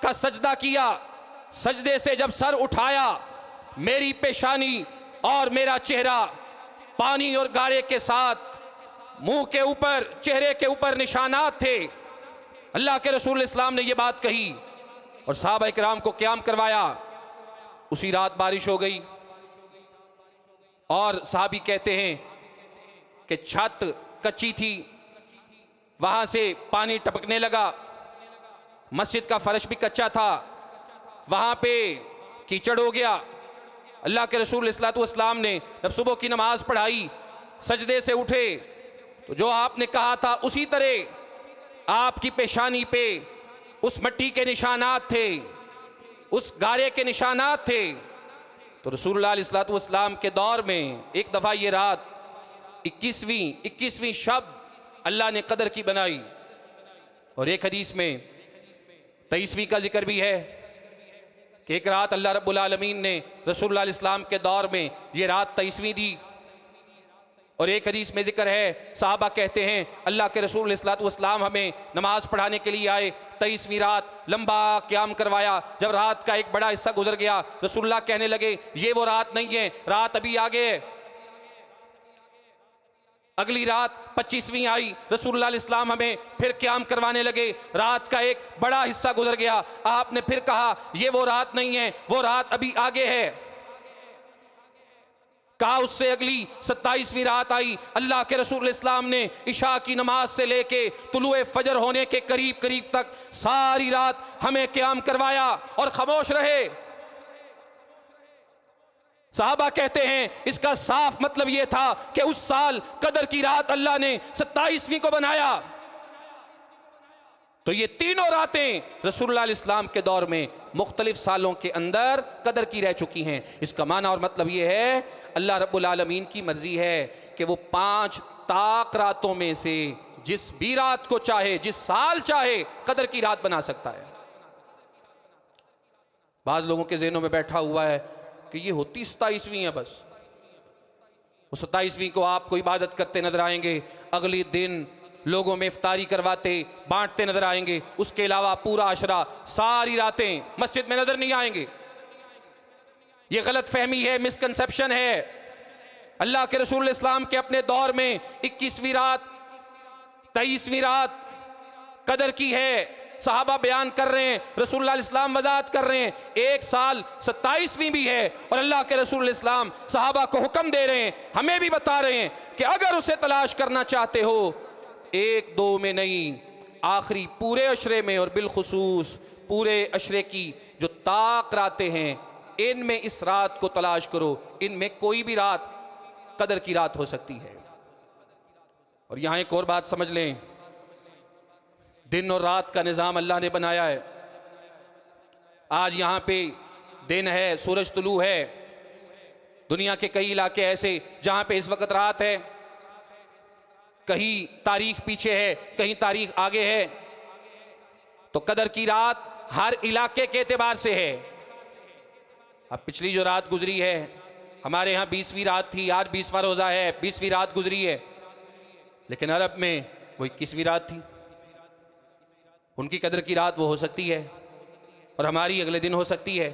का सजदा किया। सजदे से जब सर उठाया, मेरी पेशानी और मेरा चेहरा पानी और गारे के साथ, मुंह के ऊपर, चेहरे के ऊपर निशानात थे। अल्लाह के रसूल इस्लाम ने ये बात कही और सहाबा इकराम को क़याम करवाया। उसी रात बारिश हो गई और साहबी कहते हैं कि छत कच्ची थी, वहां से पानी टपकने लगा। मस्जिद का फर्श भी कच्चा था, वहां पे कीचड़ हो गया। अल्लाह के रसूल सल्लल्लाहु अलैहि वसल्लम ने जब सुबह की नमाज पढ़ाई, सजदे से उठे, तो जो आपने कहा था उसी तरह आपकी पेशानी पे उस मिट्टी के निशानात थे, उस गारे के निशानात थे। तो रसूलुल्लाह सल्लल्लाहु अलैहि वसल्लम के दौर में एक दफ़ा ये रात 21वीं शब अल्लाह ने कदर की बनाई। और एक हदीस में 23वीं का जिक्र भी है कि एक रात अल्लाह रब्बुल आलमीन ने रसूलुल्लाह इस्लाम के दौर में ये रात 23वीं दी। और एक हदीस में जिक्र है, साहबा कहते हैं अल्लाह के रसूल सल्लल्लाहु अलैहि वसल्लम हमें नमाज पढ़ाने के लिए आए, 23वीं रात लंबा क़याम करवाया। जब रात का एक बड़ा हिस्सा गुजर गया, रसूलुल्लाह कहने लगे ये वो रात नहीं है, रात अभी आगे है। अगली रात 25वीं आई, रसूलुल्लाह इस्लाम हमें फिर क़याम करवाने लगे। रात का एक बड़ा हिस्सा गुजर गया, आपने फिर कहा ये वो रात नहीं है, वो रात अभी आगे है। कहा उससे अगली 27वीं रात आई। अल्लाह के रसूल इस्लाम ने इशा की नमाज से लेके तुलुए फजर होने के करीब करीब तक सारी रात हमें क़याम करवाया और खामोश रहे। साहबा कहते हैं इसका साफ मतलब यह था कि उस साल कदर की रात अल्लाह ने 27वीं को बनाया। तो ये तीनों रातें रसूलुल्लाह इस्लाम के दौर में मुख्तलिफ सालों के अंदर कदर की रह चुकी हैं। इसका माना और मतलब ये है अल्लाह रब्बुल आलमीन की मर्जी है कि वो 5 ताक रातों में से जिस भी रात को चाहे, जिस साल चाहे, कदर की रात बना सकता है। बाज लोगों के ज़हनों में बैठा हुआ है कि ये होती 27वीं है, बस वो 27वीं को आप कोई इबादत करते नजर आएंगे, अगले दिन लोगों में इफ्तारी करवाते बांटते नजर आएंगे, उसके अलावा पूरा अशरा सारी रातें मस्जिद में नजर नहीं आएंगे। ये गलत फहमी है, मिसकंसेप्शन है। अल्लाह के रसूल इस्लाम के अपने दौर में 21वीं रात 23वीं रात कदर की है, साहबा बयान कर रहे हैं, रसूलुल्लाह इस्लाम वजाहत कर रहे हैं। एक साल 27वीं भी है और अल्लाह के रसूल इस्लाम साहबा को हुक्म दे रहे हैं, हमें भी बता रहे हैं कि अगर उसे तलाश करना चाहते हो, 1-2 में नहीं, आखिरी पूरे अशरे में और बिलखुसूस पूरे अशरे की जो ताक रातें हैं, इनमें इस रात को तलाश करो। इनमें कोई भी रात कदर की रात हो सकती है। और यहां एक और बात समझ लें, दिन और रात का निज़ाम अल्लाह ने बनाया है। आज यहां पे दिन है, सूरज तुलू है। दुनिया के कई इलाके ऐसे जहां पे इस वक्त रात है, कहीं तारीख पीछे है, कहीं तारीख आगे है। तो कदर की रात हर इलाके के एतबार से है। अब पिछली जो रात गुजरी है, हमारे यहाँ 20वीं रात थी, आज 20वां रोज़ा है, 20वीं रात गुजरी है, लेकिन अरब में वो 21वीं रात थी। उनकी कदर की रात वो हो सकती है और हमारी अगले दिन हो सकती है।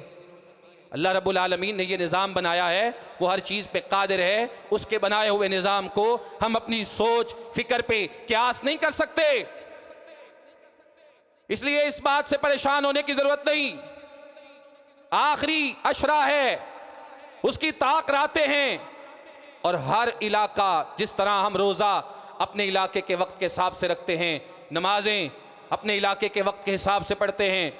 अल्लाह रब्बुल आलमीन ने ये निज़ाम बनाया है, वो हर चीज़ पे कादिर है। उसके बनाए हुए निज़ाम को हम अपनी सोच फिक्र पे क्यास नहीं कर सकते, इसलिए इस बात से परेशान होने की ज़रूरत नहीं। आखिरी अशरा है, उसकी ताक रातें हैं और हर इलाका जिस तरह हम रोज़ा अपने इलाके के वक्त के हिसाब से रखते हैं, नमाजें अपने इलाके के वक्त के हिसाब से पढ़ते हैं,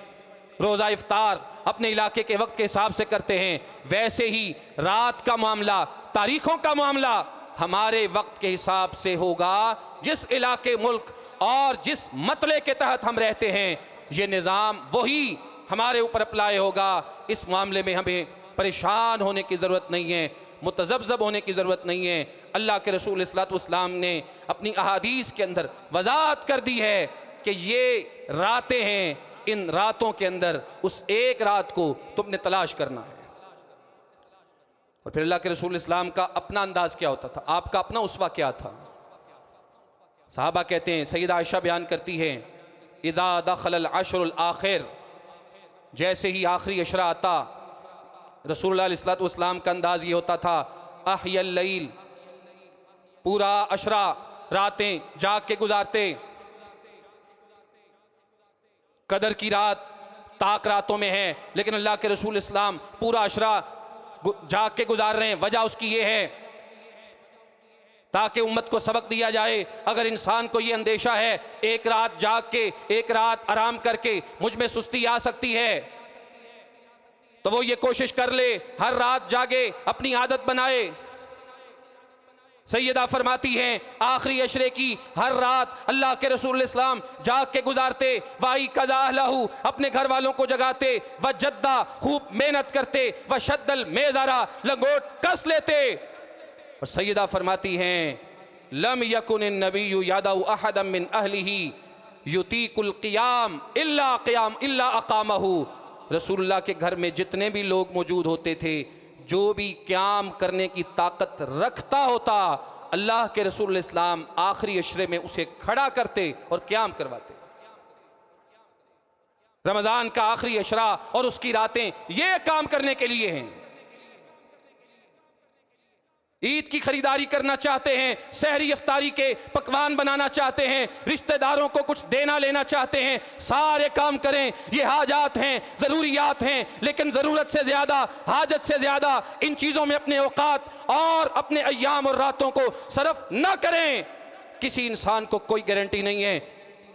रोज़ा इफ्तार अपने इलाके के वक्त के हिसाब से करते हैं, वैसे ही रात का मामला, तारीखों का मामला हमारे वक्त के हिसाब से होगा। जिस इलाके, मुल्क और जिस मतले के तहत हम रहते हैं, ये निज़ाम वही हमारे ऊपर अप्लाई होगा। इस मामले में हमें परेशान होने की ज़रूरत नहीं है, मुतज़ब्ज़ब होने की ज़रूरत नहीं है। अल्लाह के रसूल सल्लल्लाहु अलैहि वसल्लम ने अपनी अहादीस के अंदर वज़ाहत कर दी है कि ये रातें हैं, इन रातों के अंदर उस एक रात को तुमने तलाश करना है। और फिर अल्लाह के रसूल इस्लाम का अपना अंदाज क्या होता था, आपका अपना उसवा क्या था। साहबा कहते हैं, सैयदा आयशा बयान करती है, इदा दखल अशरुल आखिर, जैसे ही आखिरी अशरा आता, रसूलुल्लाह सल्लल्लाहु अलैहि वसल्लम का अंदाज ये होता था, अहयल लैल, पूरा अशरा रातें जाग के गुजारते। कदर की रात ताक रातों में है, लेकिन अल्लाह के रसूल इस्लाम पूरा अशरा जाग के गुजार रहे हैं। वजह उसकी ये है ताकि उम्मत को सबक दिया जाए। अगर इंसान को ये अंदेशा है एक रात जाग के, एक रात आराम करके मुझ में सुस्ती आ सकती है, तो वो ये कोशिश कर ले हर रात जागे, अपनी आदत बनाए। सैयदा फरमाती हैं, आखिरी अशरे की हर रात अल्लाह के रसूल इस्लाम जाग के गुजारते, वाई कज़ा अहलहू, अपने घर वालों को जगाते, व जद्दा, खूब मेहनत करते, व शद्दल मेज़ारा, लंगोट कस लेते। और सैयदा फरमाती हैं, लम यकुन नबी यादउ अहदम मिन अहलिही युतीकुल क़ियाम इल्ला अक़ामहू। रसूलुल्लाह के घर में जितने भी लोग मौजूद होते थे, जो भी क़याम करने की ताकत रखता होता, अल्लाह के रसूल इस्लाम आखिरी अशरे में उसे खड़ा करते और क़याम करवाते। रमज़ान का आखिरी अशरा और उसकी रातें ये काम करने के लिए हैं। ईद की खरीदारी करना चाहते हैं, सहरी इफ्तारी के पकवान बनाना चाहते हैं, रिश्तेदारों को कुछ देना लेना चाहते हैं, सारे काम करें। ये हाजात हैं, ज़रूरियात हैं, लेकिन ज़रूरत से ज़्यादा, हाजत से ज़्यादा इन चीज़ों में अपने औकात और अपने अय्याम और रातों को सरफ न करें। किसी इंसान को कोई गारंटी नहीं है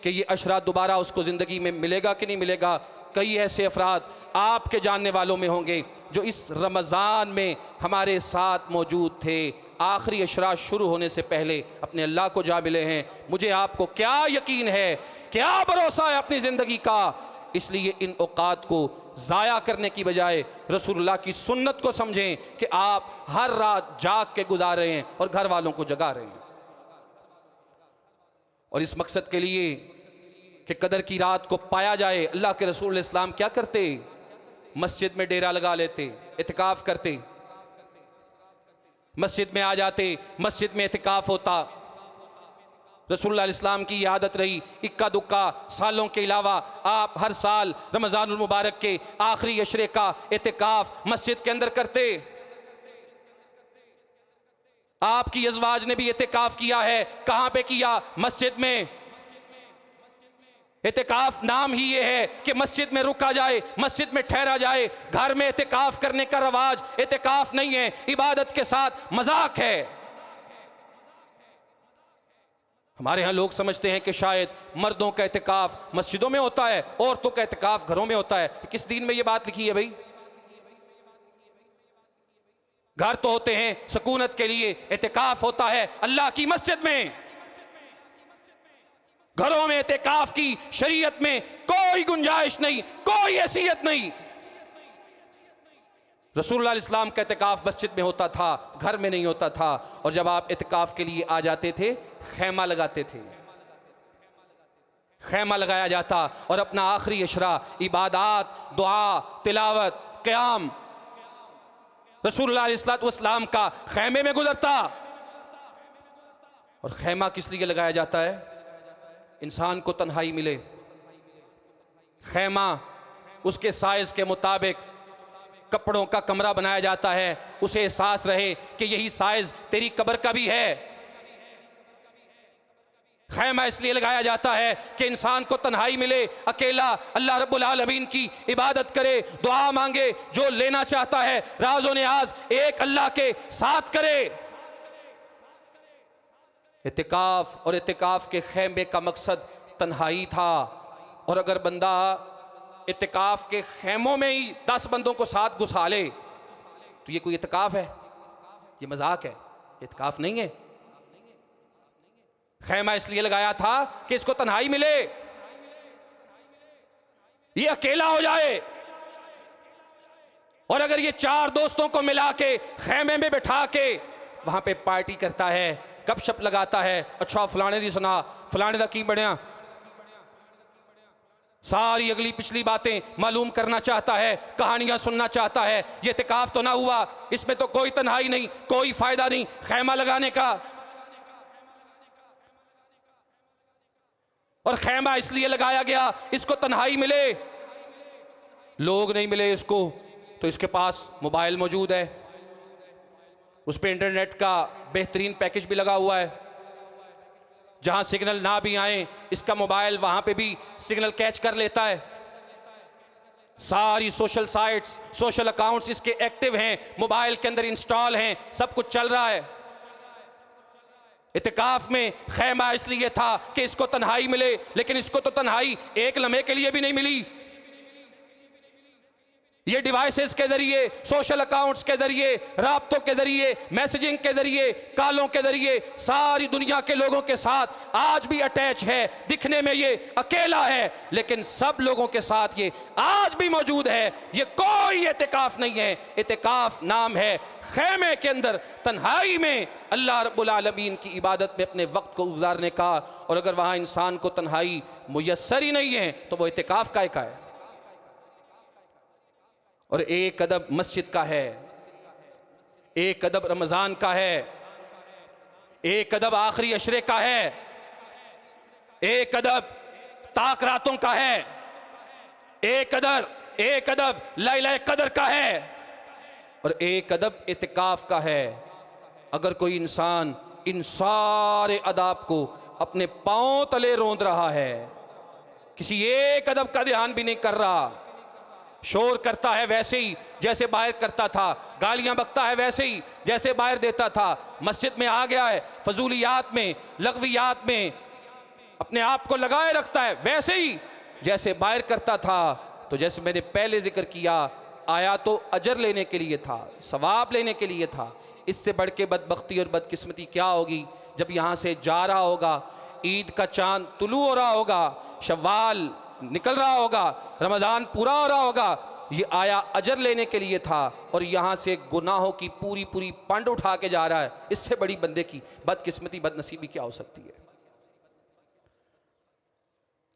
कि ये अशरा दोबारा उसको ज़िंदगी में मिलेगा कि नहीं मिलेगा। कई ऐसे अफराद आपके जानने वालों में होंगे जो इस रमज़ान में हमारे साथ मौजूद थे, आखिरी अशरा शुरू होने से पहले अपने अल्लाह को जा मिले हैं। मुझे आपको क्या यकीन है, क्या भरोसा है अपनी ज़िंदगी का। इसलिए इन औकात को ज़ाया करने की बजाय रसूलुल्लाह की सुन्नत को समझें कि आप हर रात जाग के गुजार रहे हैं और घर वालों को जगा रहे हैं। और इस मकसद के लिए कि कदर की रात को पाया जाए, अल्लाह के रसूल इस्लाम क्या करते? मस्जिद में डेरा लगा लेते, इतिकाफ करते, मस्जिद में आ जाते, मस्जिद में इतिकाफ होता। रसूलुल्लाह इस्लाम की ये आदत रही। इक्का दुक्का सालों के अलावा आप हर साल रमज़ानुल मुबारक के आखिरी अशरे का इतिकाफ मस्जिद के अंदर करते। आपकी अज़वाज ने भी इतिकाफ किया है। कहाँ पे किया? मस्जिद में। इतिकाफ नाम ही ये है कि मस्जिद में रुका जाए, मस्जिद में ठहरा जाए। घर में इतिकाफ करने का रवाज इतिकाफ नहीं है, इबादत के साथ मजाक है। हमारे यहाँ लोग समझते हैं कि शायद मर्दों का इतिकाफ मस्जिदों में होता है, औरतों का इतिकाफ घरों में होता है। किस दीन में ये बात लिखी है भाई? घर तो होते हैं सुकूनत के लिए, इतिकाफ होता है अल्लाह की मस्जिद में। घरों में इतिकाफ की शरीयत में कोई गुंजाइश नहीं, कोई हैसियत नहीं। रसूलुल्लाह इस्लाम का इतिकाफ मस्जिद में होता था, घर में नहीं होता था। और जब आप इतिकाफ के लिए आ जाते थे, खैमा लगाते थे, खैमा लगाया जाता और अपना आखिरी अशरा इबादत, दुआ, तिलावत, क़याम रसूलुल्लाह इस्लाम का खैमे में गुजरता। और खैमा किस लिए लगाया जाता है? इंसान को तन्हाई मिले। खैमा उसके साइज के मुताबिक कपड़ों का कमरा बनाया जाता है, उसे एहसास रहे कि यही साइज तेरी कब्र का भी है। खैमा इसलिए लगाया जाता है कि इंसान को तन्हाई मिले, अकेला अल्लाह रब्बुल आलमीन की इबादत करे, दुआ मांगे, जो लेना चाहता है राज़ो नियाज एक अल्लाह के साथ करे। इतिकाफ और इतिकाफ के खैमे का मकसद तन्हाई था। और अगर बंदा इतिकाफ के खैमों में ही 10 बंदों को साथ घुसा ले तो ये कोई इतिकाफ है? ये मजाक है, इतिकाफ नहीं है। खैमा इसलिए लगाया था कि इसको तन्हाई मिले, ये अकेला हो जाए। और अगर ये 4 दोस्तों को मिला के खैमे में बिठा के वहां पे पार्टी करता है, गपशप लगाता है, अच्छा फलाने दी सुना, फलाने दा की बढ़िया, सारी अगली पिछली बातें मालूम करना चाहता है, कहानियां सुनना चाहता है, ये इतिकाफ तो ना हुआ। इसमें तो कोई तन्हाई नहीं, कोई फायदा नहीं खैमा लगाने का। और खैमा इसलिए लगाया गया इसको तन्हाई मिले, लोग नहीं मिले इसको तो इसके पास मोबाइल मौजूद है, उस पर इंटरनेट का बेहतरीन पैकेज भी लगा हुआ है। जहां सिग्नल ना भी आए इसका मोबाइल वहां पे भी सिग्नल कैच कर लेता है। सारी सोशल साइट्स, सोशल अकाउंट्स इसके एक्टिव हैं, मोबाइल के अंदर इंस्टॉल हैं, सब कुछ चल रहा है। इतिकाफ में खैमा इसलिए था कि इसको तन्हाई मिले, लेकिन इसको तो तन्हाई एक लम्हे के लिए भी नहीं मिली। ये डिवाइसेस के जरिए, सोशल अकाउंट्स के जरिए, राब्तों के जरिए, मैसेजिंग के जरिए, कॉलों के जरिए सारी दुनिया के लोगों के साथ आज भी अटैच है। दिखने में ये अकेला है लेकिन सब लोगों के साथ ये आज भी मौजूद है। ये कोई इतिकाफ नहीं है, इतिकाफ नाम है खैमे के अंदर तन्हाई में अल्लाह रब्बुल आलमीन की इबादत में अपने वक्त को गुजारने का। और अगर वहाँ इंसान को तन्हाई मुयस्सर ही नहीं है तो वो इतिकाफ काहे का है? और एक अदब मस्जिद का है, एक अदब रमज़ान का है, एक अदब आखिरी अशरे का है, एक अदब ताक रातों का है, एक अदब लैला कदर का है, और एक अदब इतिकाफ का है। अगर कोई इंसान इन सारे अदाब को अपने पांव तले रोंद रहा है, किसी एक अदब का ध्यान भी नहीं कर रहा, शोर करता है वैसे ही जैसे बाहर करता था, गालियां बकता है वैसे ही जैसे बाहर देता था, मस्जिद में आ गया है फजूलियात में, लगवियात में अपने आप को लगाए रखता है वैसे ही जैसे बाहर करता था, तो जैसे मैंने पहले जिक्र किया, आया तो अजर लेने के लिए था, सवाब लेने के लिए था। इससे बढ़ के बदबख्ती और बदकिस्मती क्या होगी जब यहाँ से जा रहा होगा, ईद का चांद तुलू हो रहा होगा, शव्वाल निकल रहा होगा, रमज़ान पूरा हो रहा होगा। ये आया अजर लेने के लिए था और यहाँ से गुनाहों की पूरी पूरी पंड उठा के जा रहा है। इससे बड़ी बंदे की बदकिस्मती बदनसीबी क्या हो सकती है।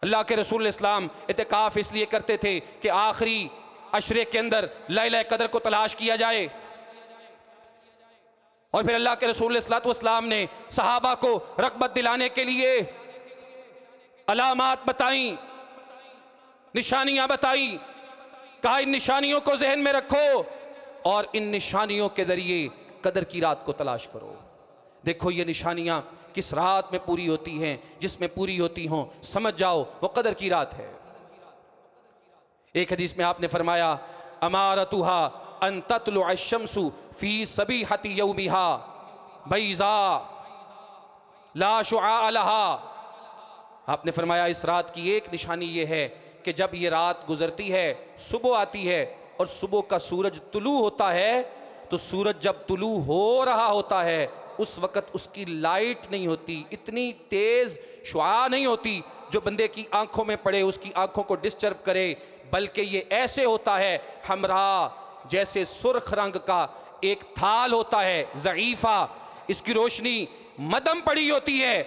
अल्लाह के रसूल इस्लाम इत्तिकाफ इसलिए करते थे कि आखिरी अशरे के अंदर लैला कदर को तलाश किया जाए। और फिर अल्लाह के रसूल इस्लाम ने सहाबा को रग़बत दिलाने के लिए अलामात बताई, निशानियां बताई, कहा इन निशानियों को जहन में रखो और इन निशानियों के जरिए कदर की रात को तलाश करो। देखो ये निशानियां किस रात में पूरी होती हैं, जिसमें पूरी होती हों समझ जाओ वो कदर की रात है। एक हदीस में आपने फरमाया, अमारतुहा अन तत्लु अश-शम्सु फी सबीहति यौमिहा बैज़ा ला शुआ लहा। आपने फरमाया इस रात की एक निशानी ये है कि जब ये रात गुजरती है, सुबह आती है और सुबह का सूरज तुलू होता है, तो सूरज जब तुलू हो रहा होता है उस वक़्त उसकी लाइट नहीं होती, इतनी तेज़ शुआ नहीं होती जो बंदे की आंखों में पड़े, उसकी आंखों को डिस्टर्ब करे, बल्कि ये ऐसे होता है हमरा, जैसे सुर्ख रंग का एक थाल होता है ज़ईफ़ा, इसकी रोशनी मदम पड़ी होती है,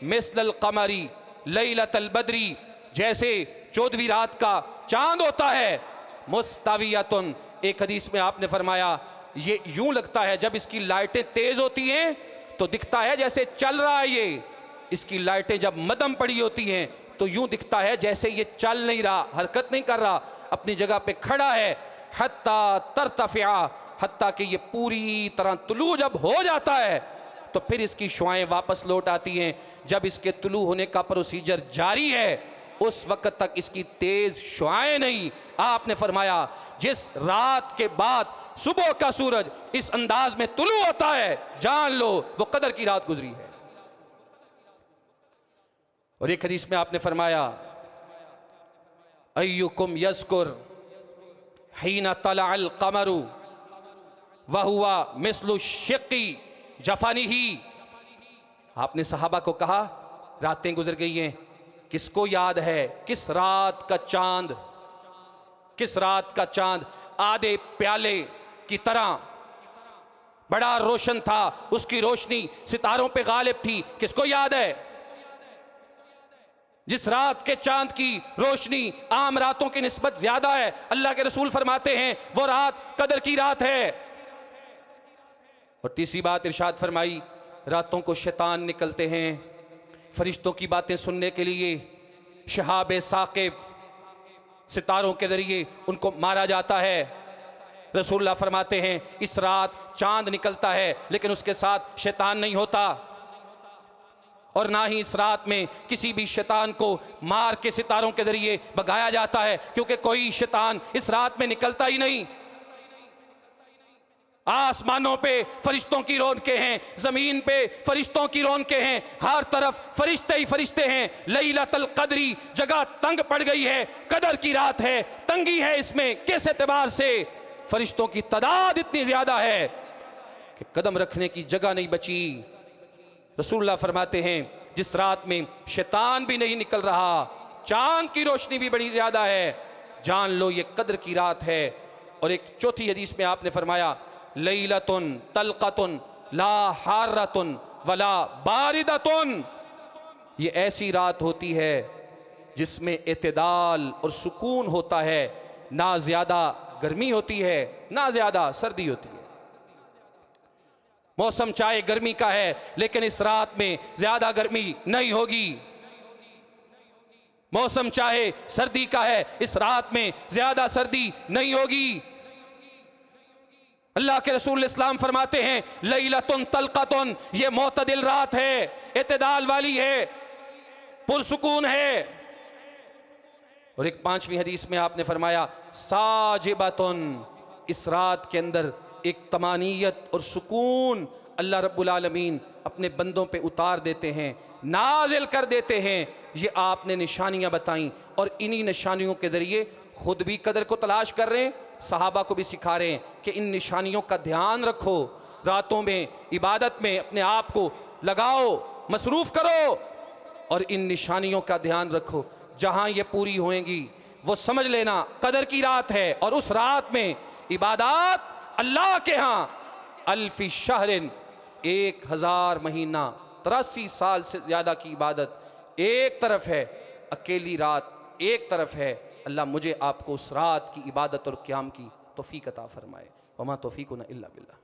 मिस्लल कमरी लैलतल बदरी, जैसे 14वीं रात का चांद होता है, मुस्तावियतुन। एक हदीस में आपने फरमाया ये यूं लगता है जब इसकी लाइटें तेज होती हैं तो दिखता है जैसे चल रहा है ये, इसकी लाइटें जब मदम पड़ी होती हैं तो यूं दिखता है जैसे ये चल नहीं रहा, हरकत नहीं कर रहा, अपनी जगह पे खड़ा है। हत्ता तरतफ़िया, हत्ता कि ये पूरी तरह तुलू जब हो जाता है तो फिर इसकी शुआएं वापस लौट आती हैं। जब इसके तुलू होने का प्रोसीजर जारी है उस वक्त तक इसकी तेज शुआएं नहीं। आपने फरमाया जिस रात के बाद सुबह का सूरज इस अंदाज में तुलू होता है, जान लो वो कदर की रात गुजरी है। और एक हदीस में आपने फरमाया, अय्युकुम यज़कुर हीना तलअल क़मरु व हुवा मिस्लु शिक़्क़ी जफ़निही। आपने सहाबा को कहा रातें गुजर गई हैं, किसको याद है किस रात का चांद, किस रात का चांद आधे प्याले की तरह बड़ा रोशन था, उसकी रोशनी सितारों पे गालिब थी, किसको याद है? जिस रात के चांद की रोशनी आम रातों की निस्बत ज्यादा है, अल्लाह के रसूल फरमाते हैं वो रात कदर की रात है। और तीसरी बात इरशाद फरमाई, रातों को शैतान निकलते हैं फरिश्तों की बातें सुनने के लिए, शहाब साकिब सितारों के जरिए उनको मारा जाता है। रसूलुल्लाह फरमाते हैं इस रात चांद निकलता है लेकिन उसके साथ शैतान नहीं होता, और ना ही इस रात में किसी भी शैतान को मार के सितारों के जरिए भगाया जाता है, क्योंकि कोई शैतान इस रात में निकलता ही नहीं। आसमानों पे फरिश्तों की रौनकें हैं, जमीन पे फरिश्तों की रौनकें हैं, हर तरफ फरिश्ते ही फरिश्ते हैं। लैलतुल क़द्री जगह तंग पड़ गई है, कदर की रात है, तंगी है इसमें। किस एतबार से? फरिश्तों की तादाद इतनी ज्यादा है कि कदम रखने की जगह नहीं बची। रसूलुल्लाह फरमाते हैं जिस रात में शैतान भी नहीं निकल रहा, चांद की रोशनी भी बड़ी ज्यादा है, जान लो ये कदर की रात है। और एक चौथी हदीस में आपने फरमाया, लैलतुन तलक़तुन ला हारतुन वला बारिदतुन, ये ऐसी रात होती है जिसमें इत्तेदाल और सुकून होता है, ना ज्यादा गर्मी होती है ना ज्यादा सर्दी होती है। मौसम चाहे गर्मी का है लेकिन इस रात में ज्यादा गर्मी नहीं होगी, मौसम चाहे सर्दी का है इस रात में ज्यादा सर्दी नहीं होगी। अल्लाह के रसूल इस्लाम फरमाते हैं लैलतुन तलक़तुन, ये मोतदिल रात है, इत्तेदाल वाली है, पुरसुकून है। और एक 5वीं हदीस में आपने फरमाया साजिबतुन, इस रात के अंदर एक तमानियत और सुकून अल्लाह रब्बुल आलमीन अपने बंदों पे उतार देते हैं, नाजिल कर देते हैं। ये आपने निशानियां बताई और इन्हीं निशानियों के ज़रिए खुद भी कदर को तलाश कर रहे हैं, सहाबा को भी सिखा रहे हैं कि इन निशानियों का ध्यान रखो, रातों में इबादत में अपने आप को लगाओ, मसरूफ़ करो और इन निशानियों का ध्यान रखो। जहाँ ये पूरी होएंगी वो समझ लेना कदर की रात है, और उस रात में इबादत अल्लाह के यहाँ अल्फी शहरिन, 1000 महीना, 83 साल से ज़्यादा की इबादत एक तरफ है, अकेली रात एक तरफ है। अल्लाह मुझे आपको उस रात की इबादत और क़याम की तौफ़ीक़ अता फ़रमाए। वमा तौफ़ीक़ुना इल्ला बिल्लाह।